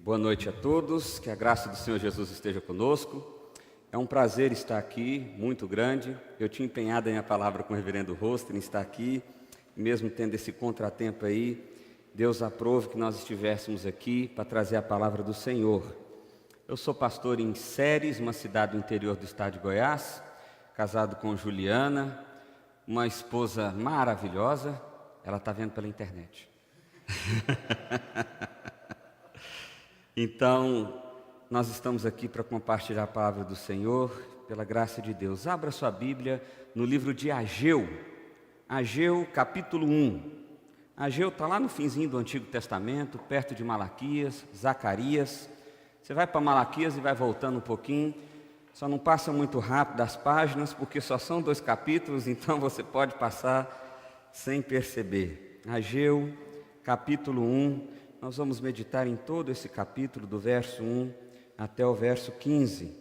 Boa noite a todos, que a graça do Senhor Jesus esteja conosco. É um prazer estar aqui, muito grande. Eu tinha empenhado a minha palavra com o reverendo Roster em estar aqui, mesmo tendo esse contratempo aí, Deus aprove que nós estivéssemos aqui para trazer a palavra do Senhor. Eu sou pastor em Séries, uma cidade do interior do estado de Goiás, casado com Juliana, uma esposa maravilhosa, ela está vendo pela internet. Então, nós estamos aqui para compartilhar a palavra do Senhor, pela graça de Deus. Abra sua Bíblia no livro de Ageu, Ageu capítulo 1. Ageu está lá no finzinho do Antigo Testamento, perto de Malaquias, Zacarias. Você vai para Malaquias e vai voltando um pouquinho, só não passa muito rápido as páginas, porque só são 2 capítulos, então você pode passar sem perceber. Ageu capítulo 1. Nós vamos meditar em todo esse capítulo, do verso 1 até o verso 15.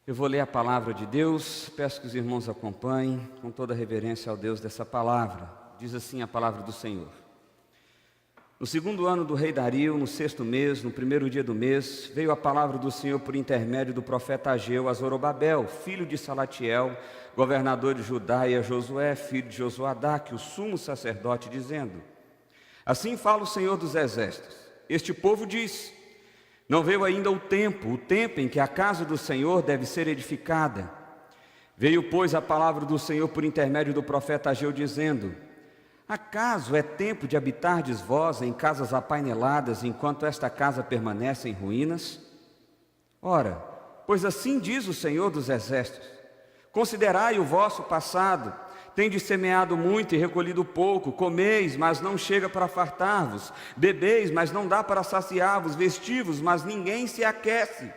Eu vou ler a palavra de Deus, peço que os irmãos acompanhem com toda a reverência ao Deus dessa palavra. Diz assim a palavra do Senhor. No 2º ano do rei Dario, no 6º mês, no 1º dia do mês, veio a palavra do Senhor por intermédio do profeta Ageu a Zorobabel, filho de Salatiel, governador de Judá, e a Josué, filho de Josuadaque, o sumo sacerdote, dizendo: assim fala o Senhor dos Exércitos, este povo diz: não veio ainda o tempo em que a casa do Senhor deve ser edificada. Veio, pois, a palavra do Senhor por intermédio do profeta Ageu, dizendo: acaso é tempo de habitardes vós em casas apaineladas, enquanto esta casa permanece em ruínas? Ora, pois assim diz o Senhor dos Exércitos: considerai o vosso passado. Tendes semeado muito e recolhido pouco, comeis, mas não chega para fartar-vos, bebeis, mas não dá para saciar-vos, vestivos, mas ninguém se aquece.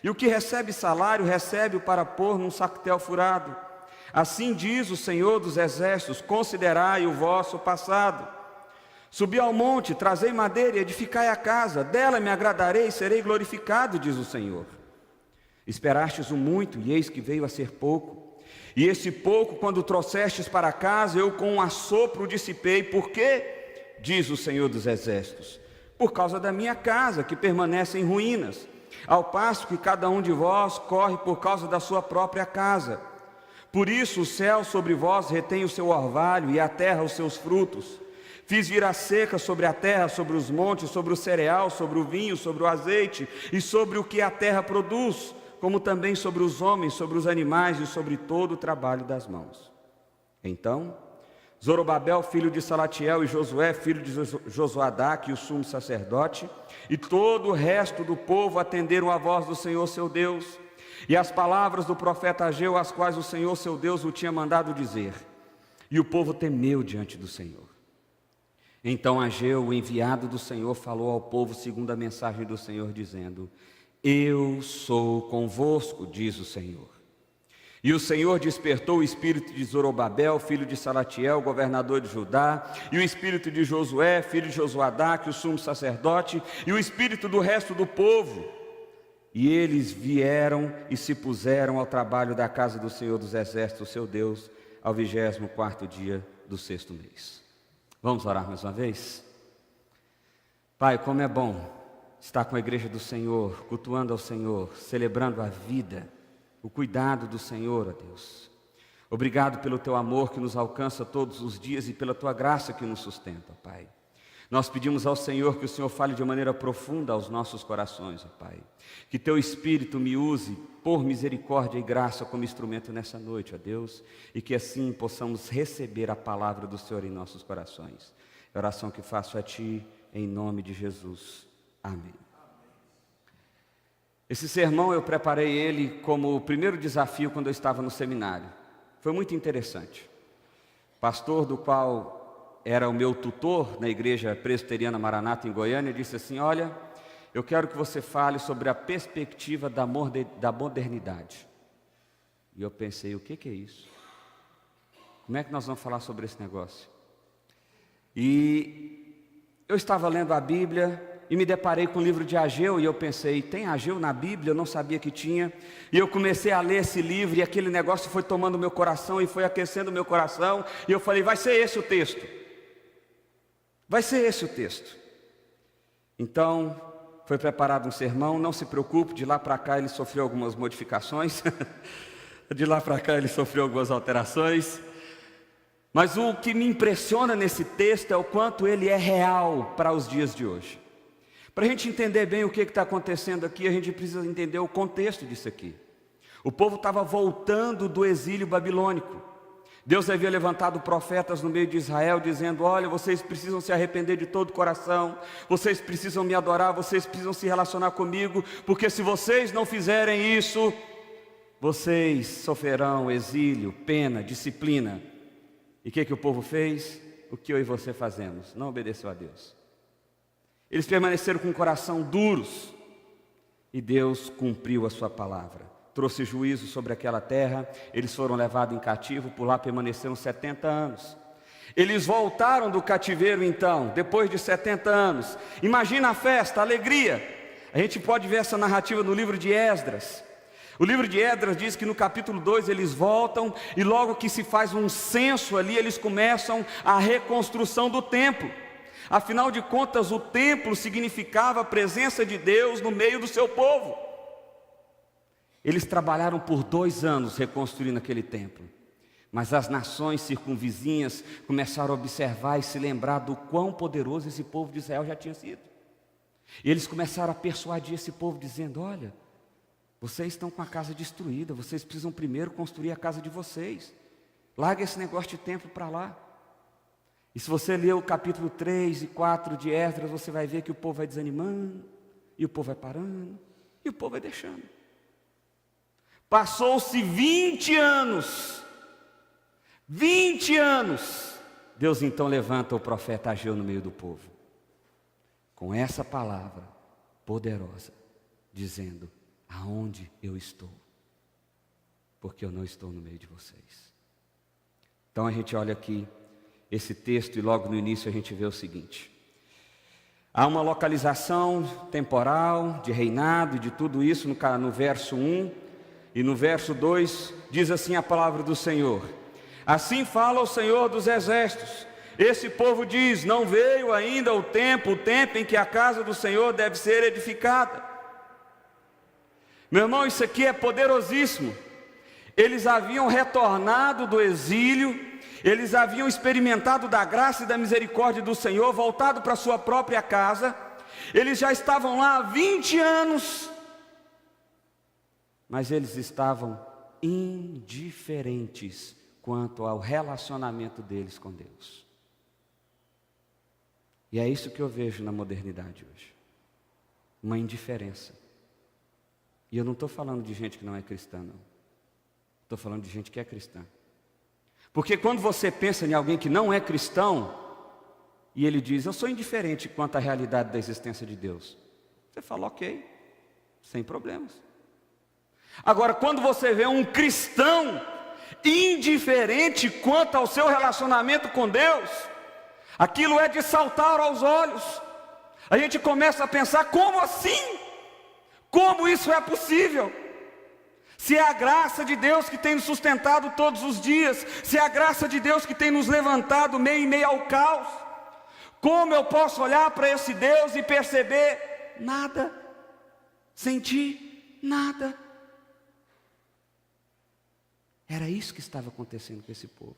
E o que recebe salário, recebe-o para pôr num sactel furado. Assim diz o Senhor dos Exércitos: considerai o vosso passado. Subi ao monte, trazei madeira e edificai a casa, dela me agradarei e serei glorificado, diz o Senhor. Esperastes o muito, e eis que veio a ser pouco. E esse pouco, quando trouxestes para casa, eu com um assopro o dissipei. Por quê? Diz o Senhor dos Exércitos: por causa da minha casa, que permanece em ruínas, ao passo que cada um de vós corre por causa da sua própria casa. Por isso o céu sobre vós retém o seu orvalho, e a terra os seus frutos. Fiz vir a seca sobre a terra, sobre os montes, sobre o cereal, sobre o vinho, sobre o azeite, e sobre o que a terra produz, como também sobre os homens, sobre os animais e sobre todo o trabalho das mãos. Então, Zorobabel, filho de Salatiel, e Josué, filho de Josuadaque, o sumo sacerdote, e todo o resto do povo atenderam à voz do Senhor seu Deus, e as palavras do profeta Ageu, as quais o Senhor seu Deus o tinha mandado dizer. E o povo temeu diante do Senhor. Então Ageu, o enviado do Senhor, falou ao povo segundo a mensagem do Senhor, dizendo: eu sou convosco, diz o Senhor. E o Senhor despertou o espírito de Zorobabel, filho de Salatiel, governador de Judá, e o espírito de Josué, filho de Josuadaque, o sumo sacerdote, e o espírito do resto do povo. E eles vieram e se puseram ao trabalho da casa do Senhor dos Exércitos, seu Deus, ao 24º dia do 6º mês. Vamos orar mais uma vez? Pai, como é bom estar com a igreja do Senhor, cultuando ao Senhor, celebrando a vida, o cuidado do Senhor, ó Deus. Obrigado pelo teu amor que nos alcança todos os dias e pela tua graça que nos sustenta, Pai. Nós pedimos ao Senhor que o Senhor fale de maneira profunda aos nossos corações, ó Pai. Que teu Espírito me use por misericórdia e graça como instrumento nessa noite, ó Deus, e que assim possamos receber a palavra do Senhor em nossos corações. É a oração que faço a Ti, em nome de Jesus. Amém. Esse sermão eu preparei ele como o primeiro desafio quando eu estava no seminário. Foi muito interessante. O pastor do qual era o meu tutor na igreja presbiteriana Maranata em Goiânia disse assim: olha, eu quero que você fale sobre a perspectiva da modernidade. E eu pensei, o que é isso? Como é que nós vamos falar sobre esse negócio? E eu estava lendo a Bíblia e me deparei com o livro de Ageu, e eu pensei, tem Ageu na Bíblia? Eu não sabia que tinha. E eu comecei a ler esse livro, e aquele negócio foi tomando meu coração, e foi aquecendo meu coração, e eu falei, vai ser esse o texto. Vai ser esse o texto. Então, foi preparado um sermão. Não se preocupe, de lá para cá ele sofreu algumas modificações. De lá para cá ele sofreu algumas alterações. Mas o que me impressiona nesse texto é o quanto ele é real para os dias de hoje. Para a gente entender bem o que está acontecendo aqui, a gente precisa entender o contexto disso aqui. O povo estava voltando do exílio babilônico. Deus havia levantado profetas no meio de Israel, dizendo: olha, vocês precisam se arrepender de todo o coração, vocês precisam me adorar, vocês precisam se relacionar comigo, porque se vocês não fizerem isso, vocês sofrerão exílio, pena, disciplina. E o que o povo fez? O que eu e você fazemos? Não obedeceu a Deus. Eles permaneceram com o coração duros, e Deus cumpriu a sua palavra. Trouxe juízo sobre aquela terra. Eles foram levados em cativo, por lá permaneceram 70 anos. Eles voltaram do cativeiro então, depois de 70 anos. Imagina a festa, a alegria. A gente pode ver essa narrativa no livro de Esdras. O livro de Esdras diz que no capítulo 2 eles voltam, e logo que se faz um censo ali, eles começam a reconstrução do templo. Afinal de contas, o templo significava a presença de Deus no meio do seu povo. Eles trabalharam por 2 anos reconstruindo aquele templo. Mas as nações circunvizinhas começaram a observar e se lembrar do quão poderoso esse povo de Israel já tinha sido. E eles começaram a persuadir esse povo, dizendo: olha, vocês estão com a casa destruída, vocês precisam primeiro construir a casa de vocês. Larga esse negócio de templo para lá. E se você ler o capítulo 3 e 4 de Esdras, você vai ver que o povo vai desanimando, e o povo vai parando, e o povo vai deixando. Passou-se 20 anos. 20 anos. Deus então levanta o profeta Ageu no meio do povo, com essa palavra poderosa, dizendo: aonde eu estou? Porque eu não estou no meio de vocês. Então a gente olha aqui esse texto, e logo no início a gente vê o seguinte: há uma localização temporal de reinado e de tudo isso no verso 1. E no verso 2 diz assim a palavra do Senhor: assim fala o Senhor dos exércitos, esse povo diz: não veio ainda o tempo em que a casa do Senhor deve ser edificada. Meu irmão, isso aqui é poderosíssimo. Eles haviam retornado do exílio, eles haviam experimentado da graça e da misericórdia do Senhor, voltado para a sua própria casa. Eles já estavam lá há 20 anos, mas eles estavam indiferentes quanto ao relacionamento deles com Deus. E é isso que eu vejo na modernidade hoje, uma indiferença. E eu não estou falando de gente que não é cristã, não. Estou falando de gente que é cristã. Porque quando você pensa em alguém que não é cristão, e ele diz: eu sou indiferente quanto à realidade da existência de Deus, você fala: ok, sem problemas. Agora, quando você vê um cristão indiferente quanto ao seu relacionamento com Deus, aquilo é de saltar aos olhos. A gente começa a pensar: como assim? Como isso é possível? Se é a graça de Deus que tem nos sustentado todos os dias, se é a graça de Deus que tem nos levantado em meio ao caos, como eu posso olhar para esse Deus e perceber nada, sentir nada? Era isso que estava acontecendo com esse povo.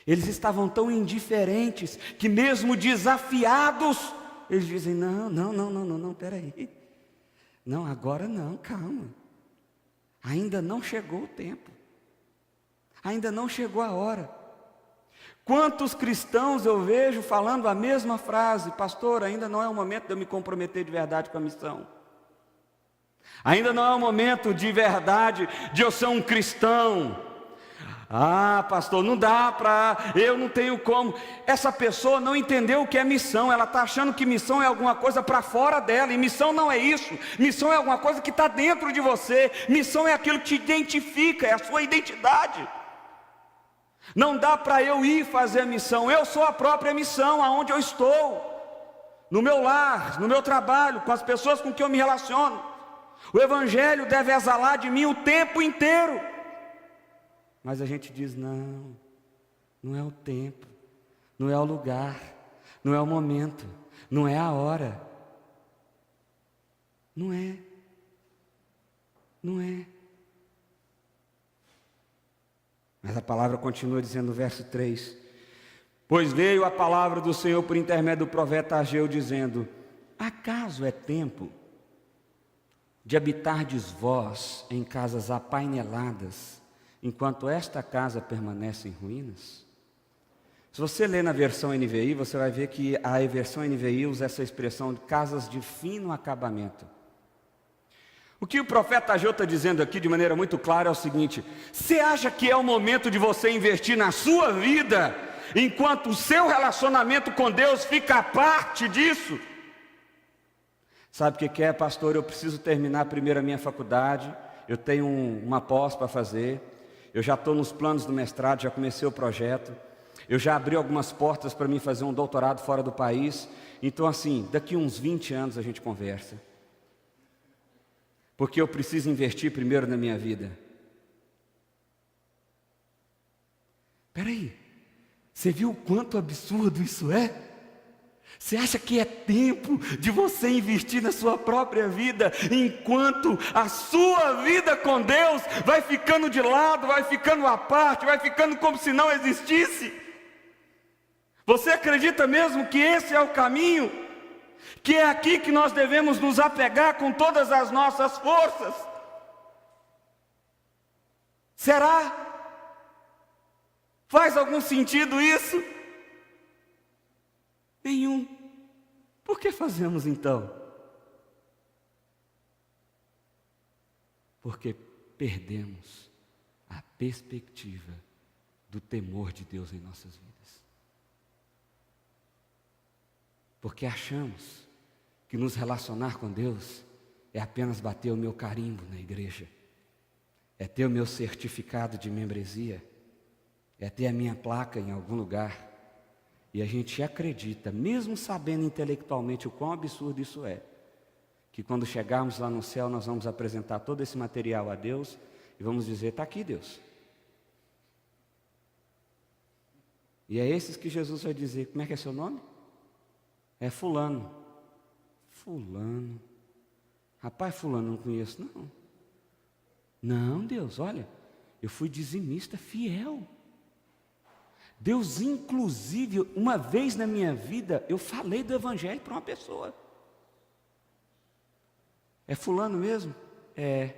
Eles estavam tão indiferentes que, mesmo desafiados, eles dizem: não, peraí. Não, agora não, calma. Ainda não chegou o tempo. Ainda não chegou a hora. Quantos cristãos eu vejo falando a mesma frase: pastor, ainda não é o momento de eu me comprometer de verdade com a missão. Ainda não é o momento de verdade de eu ser um cristão. Ah, pastor, não dá para, eu não tenho como. Essa pessoa não entendeu o que é missão. Ela está achando que missão é alguma coisa para fora dela, e missão não é isso. Missão é alguma coisa que está dentro de você. Missão é aquilo que te identifica, é a sua identidade. Não dá para eu ir fazer a missão. Eu sou a própria missão, aonde eu estou, no meu lar, no meu trabalho, com as pessoas com quem eu me relaciono. O Evangelho deve exalar de mim o tempo inteiro. Mas a gente diz: não é o tempo, não é o lugar, não é o momento, não é a hora. Não é. Não é. Mas a palavra continua dizendo no verso 3: pois veio a palavra do Senhor por intermédio do profeta Ageu, dizendo: acaso é tempo de habitardes vós em casas apaineladas, enquanto esta casa permanece em ruínas? Se você ler na versão NVI, você vai ver que a versão NVI usa essa expressão de casas de fino acabamento. O que o profeta Ageu está dizendo aqui de maneira muito clara é o seguinte: você acha que é o momento de você investir na sua vida, enquanto o seu relacionamento com Deus fica à parte disso? Sabe o que é, pastor? Eu preciso terminar primeiro a minha faculdade, eu tenho uma pós para fazer, eu já estou nos planos do mestrado, já comecei o projeto, eu já abri algumas portas para mim fazer um doutorado fora do país. Então assim, daqui uns 20 anos a gente conversa, porque eu preciso investir primeiro na minha vida. Espera aí, você viu o quanto absurdo isso é? Você acha que é tempo de você investir na sua própria vida, enquanto a sua vida com Deus vai ficando de lado, vai ficando à parte, vai ficando como se não existisse? Você acredita mesmo que esse é o caminho? Que é aqui que nós devemos nos apegar com todas as nossas forças? Será? Faz algum sentido isso? Nenhum. Por que fazemos então? Porque perdemos a perspectiva do temor de Deus em nossas vidas. Porque achamos que nos relacionar com Deus é apenas bater o meu carimbo na igreja, é ter o meu certificado de membresia, é ter a minha placa em algum lugar. E a gente acredita, mesmo sabendo intelectualmente o quão absurdo isso é, que quando chegarmos lá no céu nós vamos apresentar todo esse material a Deus e vamos dizer: está aqui, Deus. E é esses que Jesus vai dizer: como é que é seu nome? É fulano. Fulano. Rapaz, fulano, não conheço não. Não, Deus, olha, eu fui dizimista fiel. Deus, inclusive, uma vez na minha vida, eu falei do evangelho para uma pessoa. É fulano mesmo? É.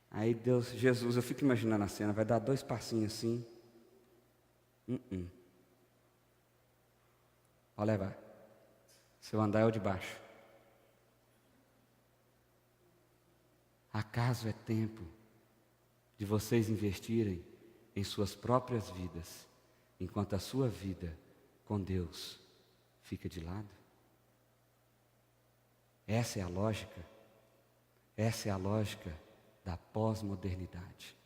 Aí Deus, Jesus, eu fico imaginando a cena, vai dar 2 passinhos assim. Olha, vai. Seu andar é o de baixo. Acaso é tempo de vocês investirem em suas próprias vidas, enquanto a sua vida com Deus fica de lado? Essa é a lógica. Essa é a lógica da pós-modernidade.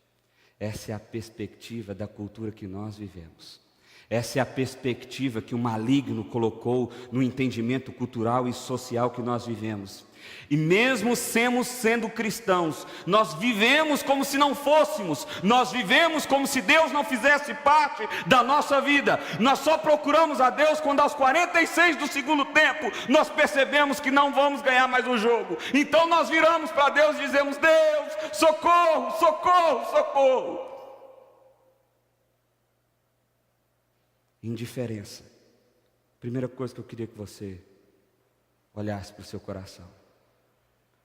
Essa é a perspectiva da cultura que nós vivemos. Essa é a perspectiva que o maligno colocou no entendimento cultural e social que nós vivemos. E mesmo sendo cristãos, nós vivemos como se não fôssemos, nós vivemos como se Deus não fizesse parte da nossa vida. Nós só procuramos a Deus quando aos 46 do segundo tempo nós percebemos que não vamos ganhar mais o jogo. Então nós viramos para Deus e dizemos: Deus, socorro, socorro, socorro. Indiferença. Primeira coisa que eu queria que você olhasse para o seu coração.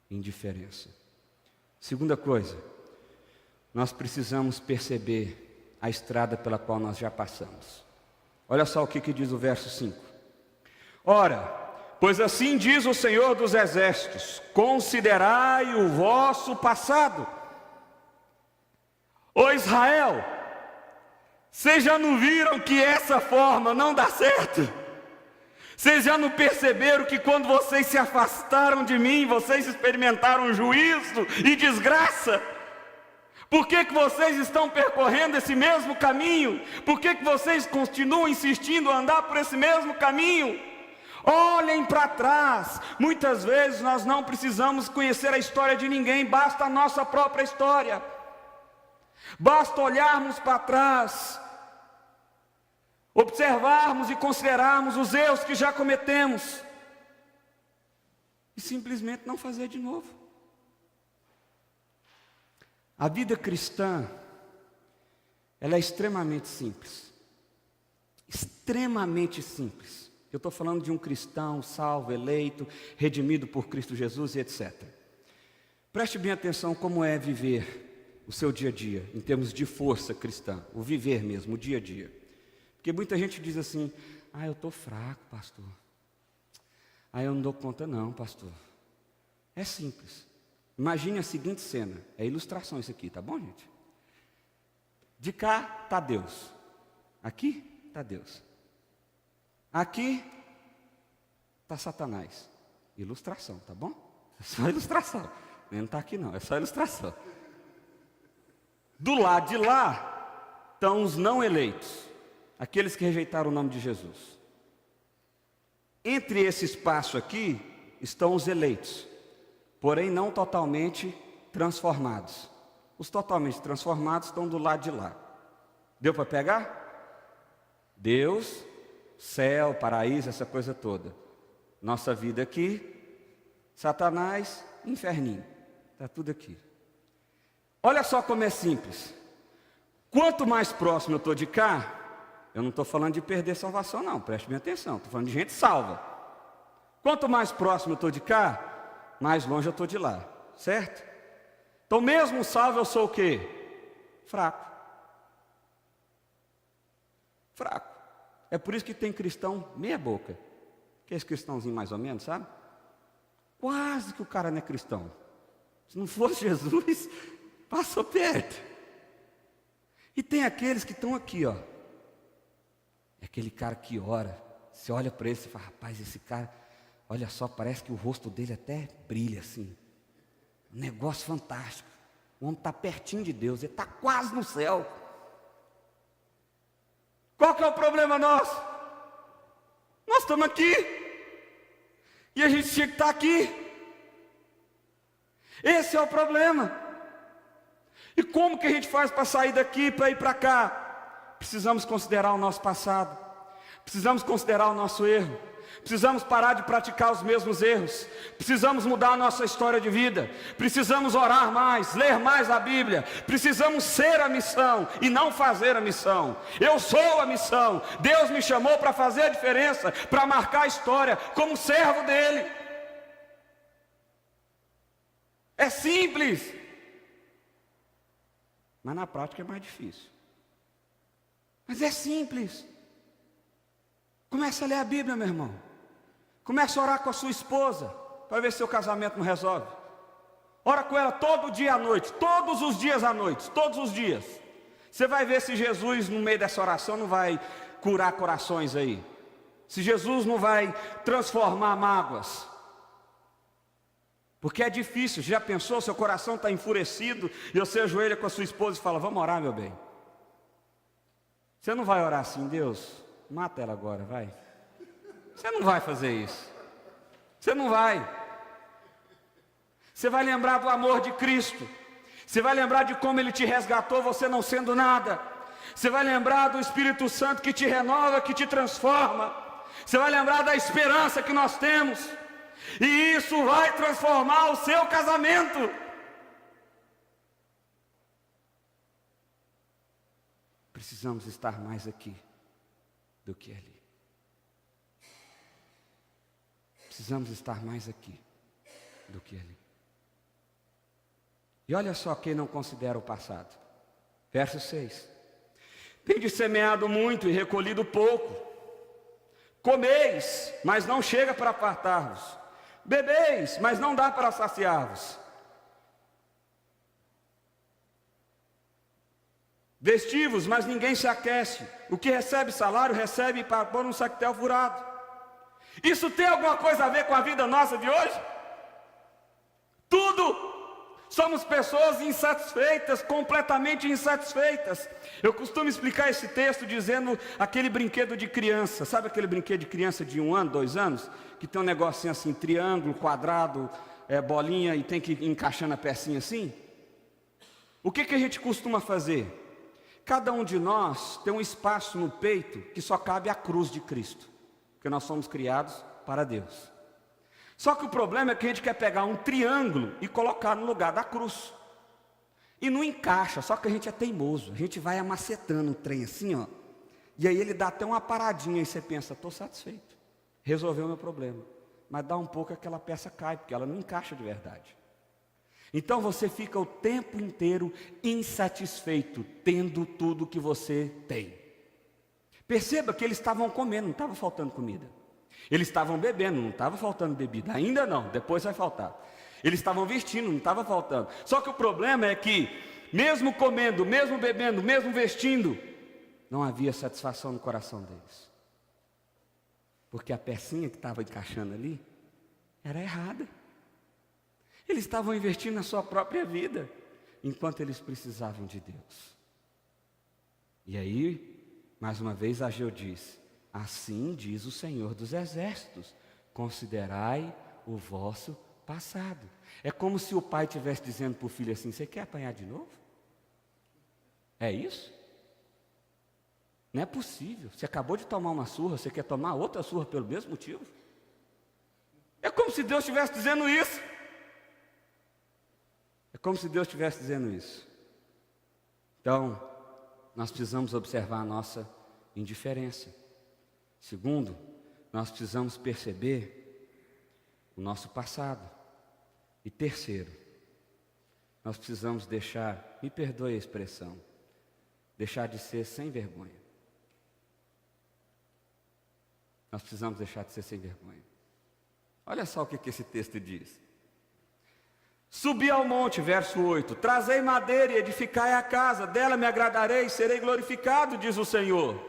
Indiferença. Segunda coisa, nós precisamos perceber a estrada pela qual nós já passamos. Olha só o que diz o verso 5. Ora, pois assim diz o Senhor dos Exércitos: considerai o vosso passado. Ô Israel, vocês já não viram que essa forma não dá certo? Vocês já não perceberam que quando vocês se afastaram de mim, vocês experimentaram juízo e desgraça? Por que vocês estão percorrendo esse mesmo caminho? Por que vocês continuam insistindo em andar por esse mesmo caminho? Olhem para trás. Muitas vezes nós não precisamos conhecer a história de ninguém, basta a nossa própria história. Basta olharmos para trás, observarmos e considerarmos os erros que já cometemos. e simplesmente não fazer de novo. A vida cristã, ela é extremamente simples. Extremamente simples. Eu estou falando de um cristão salvo, eleito, redimido por Cristo Jesus e etc. Preste bem atenção como é viver o seu dia a dia, em termos de força cristã, o viver mesmo, o dia a dia. Porque muita gente diz assim, eu estou fraco, pastor. Eu não dou conta não, pastor. É simples. Imagine a seguinte cena, é ilustração isso aqui, tá bom, gente? De cá está Deus, aqui está Deus. Aqui está Satanás. Ilustração, tá bom? É só ilustração. Não está aqui não, é só ilustração. Do lado de lá estão os não eleitos, aqueles que rejeitaram o nome de Jesus. Entre esse espaço aqui estão os eleitos, porém não totalmente transformados. Os totalmente transformados estão do lado de lá. Deu para pegar? Deus, céu, paraíso, essa coisa toda. Nossa vida aqui, Satanás, inferninho. Está tudo aqui. Olha só como é simples. Quanto mais próximo eu estou de cá, eu não estou falando de perder salvação não, preste bem atenção, estou falando de gente salva. Quanto mais próximo eu estou de cá, mais longe eu estou de lá, certo? Então mesmo salvo eu sou o quê? Fraco. Fraco. É por isso que tem cristão meia boca. Que é esse cristãozinho mais ou menos, sabe? Quase que o cara não é cristão. Se não fosse Jesus, passou perto. E tem aqueles que estão aqui, ó. É aquele cara que ora. Você olha para ele e fala, rapaz, esse cara, olha só, parece que o rosto dele até brilha assim. Um negócio fantástico. O homem está pertinho de Deus, ele está quase no céu. Qual que é o problema nosso? Nós estamos aqui. E a gente tinha que estar aqui. Esse é o problema. E como que a gente faz para sair daqui, para ir para cá? Precisamos considerar o nosso passado. Precisamos considerar o nosso erro. Precisamos parar de praticar os mesmos erros. Precisamos mudar a nossa história de vida. Precisamos orar mais, ler mais a Bíblia. Precisamos ser a missão e não fazer a missão. Eu sou a missão. Deus me chamou para fazer a diferença, para marcar a história como servo dele. É simples, mas na prática é mais difícil. Mas é simples. Começa a ler a Bíblia, meu irmão. Começa a orar com a sua esposa, para ver se seu casamento não resolve. Ora com ela todo dia à noite, todos os dias à noite, todos os dias. Você vai ver se Jesus, no meio dessa oração, não vai curar corações aí. Se Jesus não vai transformar mágoas. Porque é difícil, já pensou, seu coração está enfurecido, e você ajoelha com a sua esposa e fala, vamos orar, meu bem. Você não vai orar assim, Deus, mata ela agora, vai. Você não vai fazer isso. Você não vai. Você vai lembrar do amor de Cristo. Você vai lembrar de como Ele te resgatou, você não sendo nada. Você vai lembrar do Espírito Santo que te renova, que te transforma. Você vai lembrar da esperança que nós temos. E isso vai transformar o seu casamento. Precisamos estar mais aqui do que ali. Precisamos estar mais aqui do que ali. E olha só quem não considera o passado. Verso 6. Tendes semeado muito e recolhido pouco. Comeis, mas não chega para fartar-vos. Bebeis, mas não dá para saciar-vos. Vestivos, mas ninguém se aquece. O que recebe salário, recebe para pôr um sactel furado. Isso tem alguma coisa a ver com a vida nossa de hoje? Tudo! Somos pessoas insatisfeitas, completamente insatisfeitas. Eu costumo explicar esse texto dizendo aquele brinquedo de criança. Sabe aquele brinquedo de criança de 1 ano, 2 anos? Que tem um negocinho assim, triângulo, quadrado, bolinha e tem que ir encaixando a pecinha assim? O que a gente costuma fazer? Cada um de nós tem um espaço no peito que só cabe a cruz de Cristo. Porque nós somos criados para Deus. Só que o problema é que a gente quer pegar um triângulo e colocar no lugar da cruz. E não encaixa, só que a gente é teimoso. A gente vai amacetando o trem assim, ó. E aí ele dá até uma paradinha e você pensa, estou satisfeito. Resolveu o meu problema. Mas dá um pouco aquela peça cai, porque ela não encaixa de verdade. Então você fica o tempo inteiro insatisfeito, tendo tudo que você tem. Perceba que eles estavam comendo, não estava faltando comida. Eles estavam bebendo, não estava faltando bebida. Ainda não, depois vai faltar. Eles estavam vestindo, não estava faltando. Só que o problema é que, mesmo comendo, mesmo bebendo, mesmo vestindo, não havia satisfação no coração deles. Porque a pecinha que estava encaixando ali era errada. Eles estavam investindo na sua própria vida, enquanto eles precisavam de Deus. E aí, mais uma vez, Ageu diz: assim diz o Senhor dos Exércitos, considerai o vosso passado. É como se o pai estivesse dizendo para o filho assim: você quer apanhar de novo? É isso? Não é possível. Você acabou de tomar uma surra, você quer tomar outra surra pelo mesmo motivo? É como se Deus estivesse dizendo isso. É como se Deus estivesse dizendo isso. Então, nós precisamos observar a nossa indiferença. Segundo, nós precisamos perceber o nosso passado. E terceiro, nós precisamos deixar, me perdoe a expressão, deixar de ser sem vergonha. Nós precisamos deixar de ser sem vergonha. Olha só o que esse texto diz. Subi ao monte, verso 8, trazei madeira e edificai a casa, dela me agradarei, serei glorificado, diz o Senhor.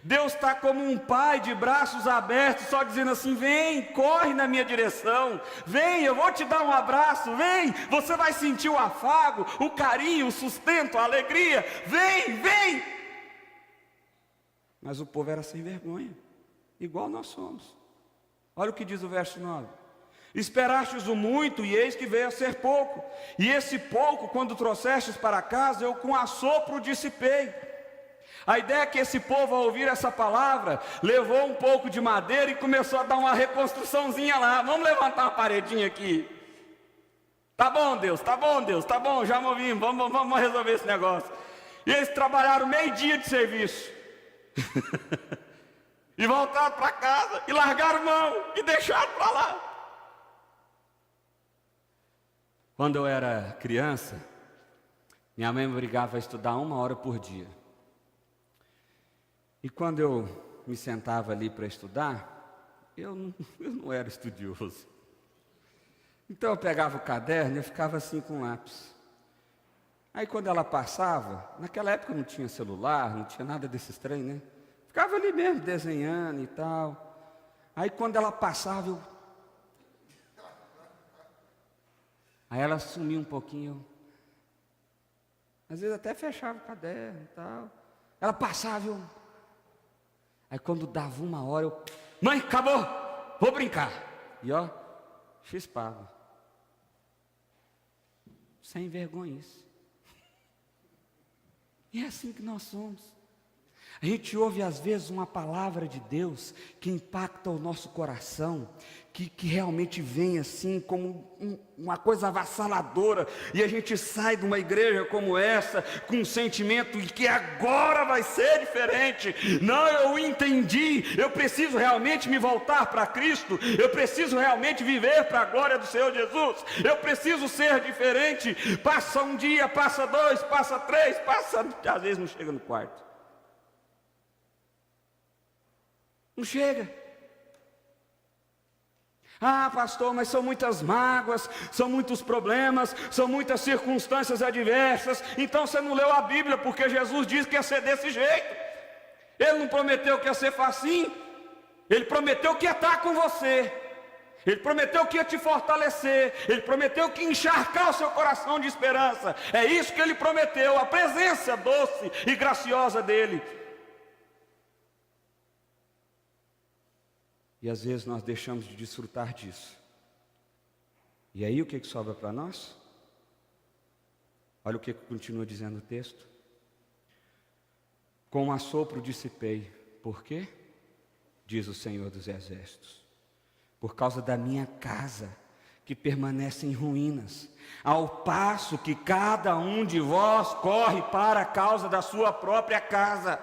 Deus está como um pai de braços abertos, só dizendo assim: vem, corre na minha direção, vem, eu vou te dar um abraço, vem, você vai sentir o afago, o carinho, o sustento, a alegria, vem, vem. Mas o povo era sem vergonha, igual nós somos. Olha o que diz o verso 9. Esperastes o muito, e eis que veio a ser pouco. E esse pouco, quando trouxestes para casa, eu com assopro dissipei. A ideia é que esse povo, ao ouvir essa palavra, levou um pouco de madeira e começou a dar uma reconstruçãozinha lá. Vamos levantar uma paredinha aqui. Tá bom, Deus, tá bom, Deus, tá bom, já movimos, vamos resolver esse negócio. E eles trabalharam meio dia de serviço. E voltaram para casa, e largaram mão, e deixaram para lá. Quando eu era criança, minha mãe me obrigava a estudar 1 hora por dia. E quando eu me sentava ali para estudar, eu não era estudioso. Então eu pegava o caderno e eu ficava assim com o lápis. Aí quando ela passava, naquela época não tinha celular, não tinha nada desses trem, né? Ficava ali mesmo, desenhando e tal. Aí quando ela passava, aí ela sumia um pouquinho. Às vezes até fechava o caderno e tal. Ela passava, aí quando dava 1 hora, eu: mãe, acabou, vou brincar. E ó, chispava. Sem vergonhice. E é assim que nós somos. A gente ouve às vezes uma palavra de Deus que impacta o nosso coração, que realmente vem assim como uma coisa avassaladora, e a gente sai de uma igreja como essa com um sentimento de que agora vai ser diferente. Não, eu entendi, eu preciso realmente me voltar para Cristo, eu preciso realmente viver para a glória do Senhor Jesus, eu preciso ser diferente. Passa um dia, passa 2, passa 3, às vezes não chega no quarto. Não chega. Ah, pastor, mas são muitas mágoas, são muitos problemas, são muitas circunstâncias adversas. Então você não leu a Bíblia, porque Jesus disse que ia ser desse jeito. Ele não prometeu que ia ser facinho. Ele prometeu que ia estar com você. Ele prometeu que ia te fortalecer. Ele prometeu que ia encharcar o seu coração de esperança. É isso que ele prometeu, a presença doce e graciosa dele. E às vezes nós deixamos de desfrutar disso. E aí o que sobra para nós? Olha o que continua dizendo o texto. Com assopro dissipei. Por quê? Diz o Senhor dos Exércitos. por causa da minha casa, que permanece em ruínas, ao passo que cada um de vós corre para a causa da sua própria casa.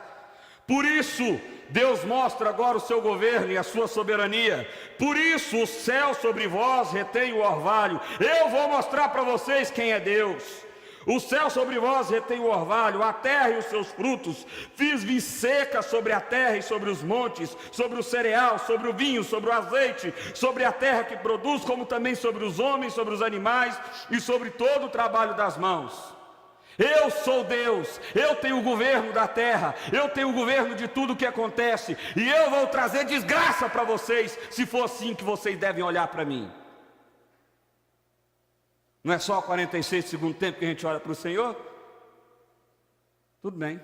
Por isso, Deus mostra agora o seu governo e a sua soberania. Por isso, o céu sobre vós retém o orvalho. Eu vou mostrar para vocês quem é Deus. O céu sobre vós retém o orvalho, a terra e os seus frutos. Fiz vir seca sobre a terra e sobre os montes, sobre o cereal, sobre o vinho, sobre o azeite, sobre a terra que produz, como também sobre os homens, sobre os animais e sobre todo o trabalho das mãos. Eu sou Deus, eu tenho o governo da terra, eu tenho o governo de tudo o que acontece, e eu vou trazer desgraça para vocês, se for assim que vocês devem olhar para mim. Não é só 46 do segundo tempo que a gente olha para o Senhor? Tudo bem,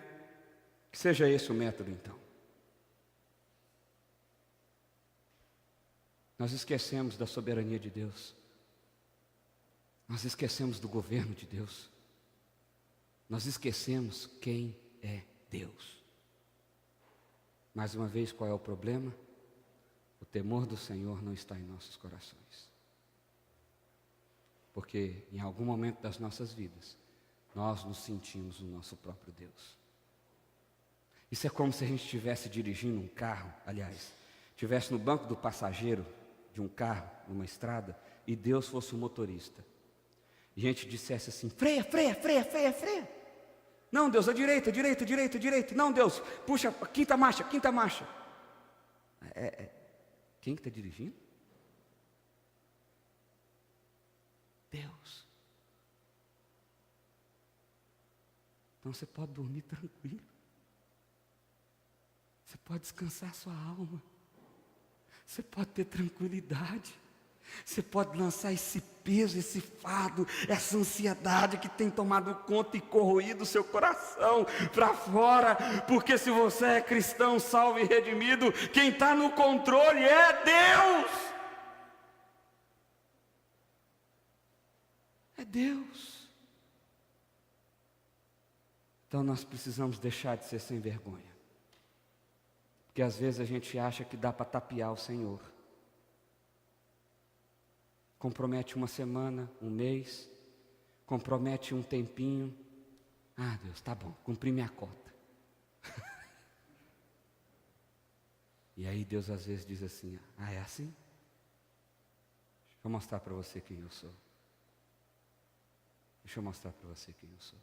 que seja esse o método então. Nós esquecemos da soberania de Deus, nós esquecemos do governo de Deus, nós esquecemos quem é Deus. Mais uma vez, qual é o problema? O temor do Senhor não está em nossos corações. Porque em algum momento das nossas vidas, nós nos sentimos o nosso próprio Deus. Isso é como se a gente estivesse dirigindo um carro, aliás, estivesse no banco do passageiro de um carro, numa estrada, e Deus fosse o motorista. E a gente dissesse assim: freia, freia, freia, freia, freia. Não, Deus, a direita, direita, direita, direita. Não, Deus, puxa, quinta marcha, quinta marcha. Quem que está dirigindo? Deus. Então você pode dormir tranquilo. Você pode descansar sua alma. Você pode ter tranquilidade. Você pode lançar esse peso, esse fardo, essa ansiedade que tem tomado conta e corroído o seu coração para fora, porque se você é cristão, salvo e redimido, quem está no controle é Deus. É Deus. Então nós precisamos deixar de ser sem vergonha, porque às vezes a gente acha que dá para tapear o Senhor. Compromete uma semana, um mês, compromete um tempinho. Ah, Deus, tá bom, cumpri minha cota. E aí Deus às vezes diz assim: ah, é assim? Deixa eu mostrar para você quem eu sou. Deixa eu mostrar para você quem eu sou.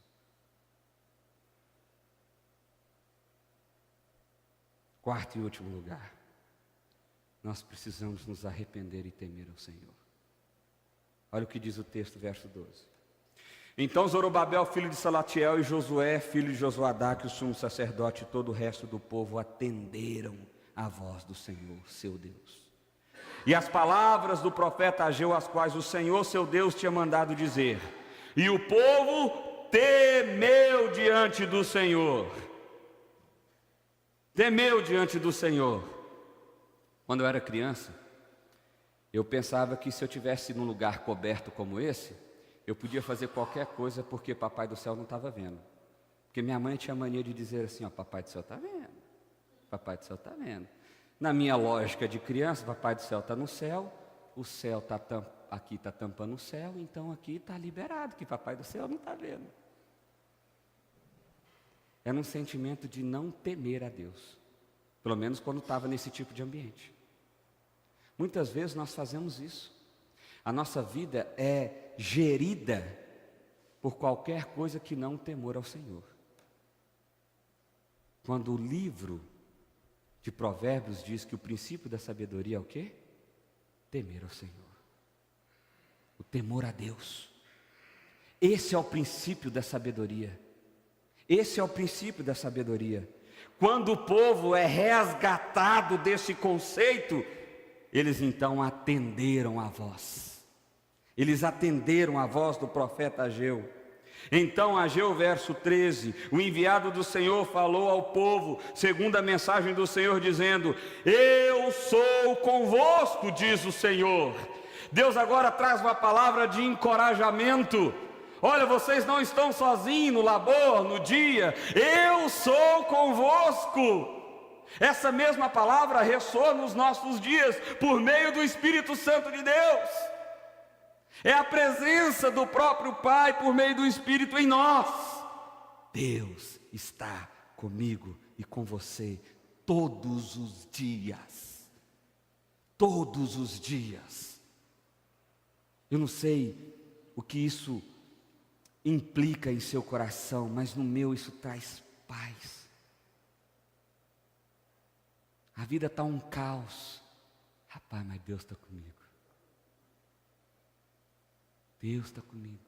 Quarto e último lugar, nós precisamos nos arrepender e temer ao Senhor. Olha o que diz o texto, verso 12. Então Zorobabel, filho de Salatiel, e Josué, filho de Josuadá, que o sumo sacerdote e todo o resto do povo atenderam a voz do Senhor, seu Deus. E as palavras do profeta Ageu, as quais o Senhor, seu Deus, tinha mandado dizer. E o povo temeu diante do Senhor. Temeu diante do Senhor. Quando eu era criança, eu pensava que se eu estivesse num lugar coberto como esse, eu podia fazer qualquer coisa porque Papai do Céu não estava vendo. Porque minha mãe tinha mania de dizer assim: ó, Papai do Céu está vendo, Papai do Céu está vendo. Na minha lógica de criança, Papai do Céu está no céu, o céu está aqui está tampando o céu, então aqui está liberado, que Papai do Céu não está vendo. Era um sentimento de não temer a Deus, pelo menos quando estava nesse tipo de ambiente. Muitas vezes nós fazemos isso. A nossa vida é gerida por qualquer coisa que não temor ao Senhor. Quando o livro de Provérbios diz que o princípio da sabedoria é o quê? Temer ao Senhor. O temor a Deus. Esse é o princípio da sabedoria. Esse é o princípio da sabedoria. Quando o povo é resgatado desse conceito, eles então atenderam a voz. Eles atenderam a voz do profeta Ageu. Então Ageu, verso 13, o enviado do Senhor falou ao povo, segundo a mensagem do Senhor, dizendo: eu sou convosco, diz o Senhor. Deus agora traz uma palavra de encorajamento. Olha, vocês não estão sozinhos no labor, no dia. Eu sou convosco. Essa mesma palavra ressoa nos nossos dias por meio do Espírito Santo de Deus. É a presença do próprio Pai por meio do Espírito em nós. Deus está comigo e com você todos os dias. Todos os dias. Eu não sei o que isso implica em seu coração, mas no meu isso traz paz. A vida está um caos. Rapaz, mas Deus está comigo. Deus está comigo.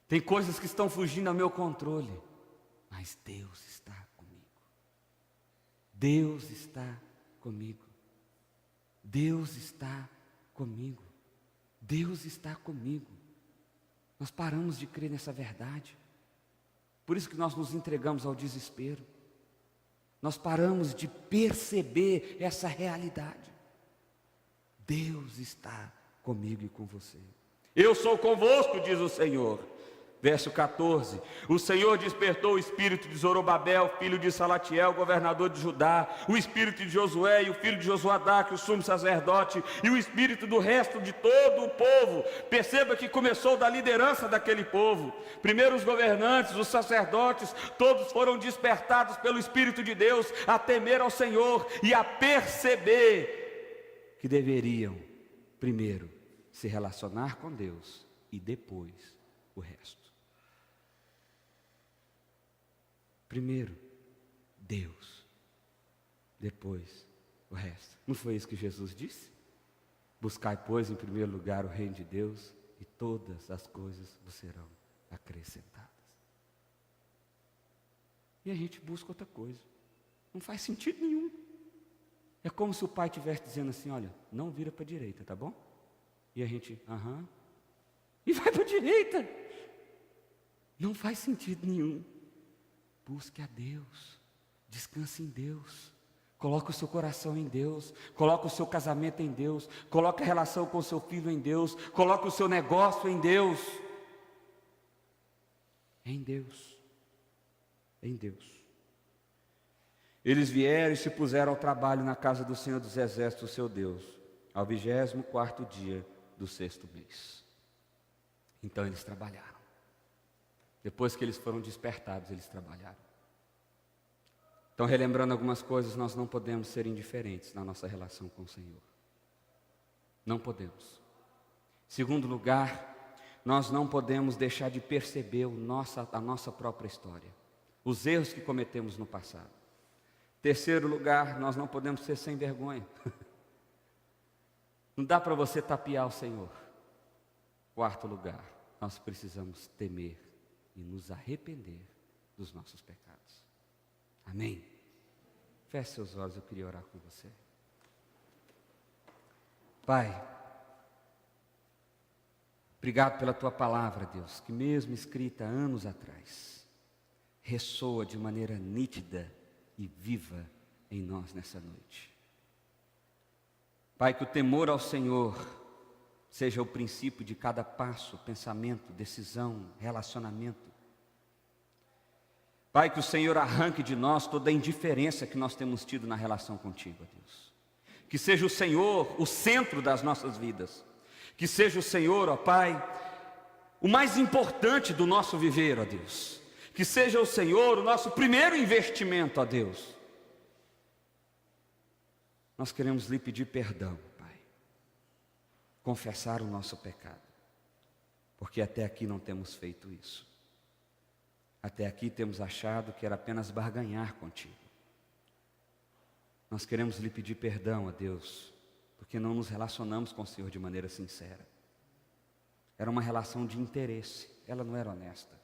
Tem coisas que estão fugindo ao meu controle, mas Deus está comigo. Deus está comigo. Deus está comigo. Deus está comigo. Nós paramos de crer nessa verdade. Por isso que nós nos entregamos ao desespero. Nós paramos de perceber essa realidade. Deus está comigo e com você. Eu sou convosco, diz o Senhor. Verso 14, o Senhor despertou o espírito de Zorobabel, filho de Salatiel, governador de Judá, o espírito de Josué e o filho de Josuadá, que o sumo sacerdote, e o espírito do resto de todo o povo. Perceba que começou da liderança daquele povo. Primeiro os governantes, os sacerdotes, todos foram despertados pelo Espírito de Deus a temer ao Senhor e a perceber que deveriam, primeiro, se relacionar com Deus e depois o resto. Primeiro, Deus, depois o resto. Não foi isso que Jesus disse? Buscai, pois, em primeiro lugar o reino de Deus, e todas as coisas vos serão acrescentadas. E a gente busca outra coisa. Não faz sentido nenhum. É como se o pai estivesse dizendo assim, olha, não vira para a direita, tá bom? E a gente, e vai para a direita. Não faz sentido nenhum. Busque a Deus, descanse em Deus, coloque o seu coração em Deus, coloque o seu casamento em Deus, coloque a relação com o seu filho em Deus, coloque o seu negócio em Deus. Em Deus. Em Deus. Eles vieram e se puseram ao trabalho na casa do Senhor dos Exércitos, seu Deus, ao 24º dia do 6º mês. Então eles trabalharam. Depois que eles foram despertados, eles trabalharam. Então, relembrando algumas coisas, nós não podemos ser indiferentes na nossa relação com o Senhor. Não podemos. Segundo lugar, nós não podemos deixar de perceber a nossa própria história, os erros que cometemos no passado. Terceiro lugar, nós não podemos ser sem vergonha. Não dá para você tapear o Senhor. Quarto lugar, nós precisamos temer e nos arrepender dos nossos pecados. Amém? Feche seus olhos, eu queria orar com você. Pai, obrigado pela Tua palavra, Deus, que mesmo escrita anos atrás, ressoa de maneira nítida e viva em nós nessa noite. Pai, que o temor ao Senhor seja o princípio de cada passo, pensamento, decisão, relacionamento. Pai, que o Senhor arranque de nós toda a indiferença que nós temos tido na relação contigo, ó Deus. Que seja o Senhor o centro das nossas vidas. Que seja o Senhor, ó Pai, o mais importante do nosso viver, ó Deus. Que seja o Senhor o nosso primeiro investimento, ó Deus. Nós queremos lhe pedir perdão, Pai. Confessar o nosso pecado. Porque até aqui não temos feito isso. Até aqui temos achado que era apenas barganhar contigo. Nós queremos lhe pedir perdão a Deus, porque não nos relacionamos com o Senhor de maneira sincera. Era uma relação de interesse, ela não era honesta.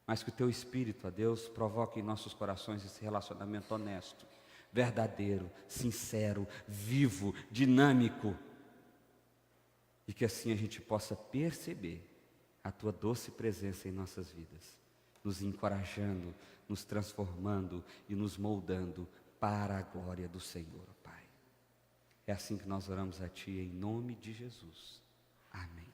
Mas que o Teu Espírito, a Deus, provoque em nossos corações esse relacionamento honesto, verdadeiro, sincero, vivo, dinâmico. E que assim a gente possa perceber a Tua doce presença em nossas vidas, nos encorajando, nos transformando e nos moldando para a glória do Senhor, Pai. É assim que nós oramos a Ti, em nome de Jesus. Amém.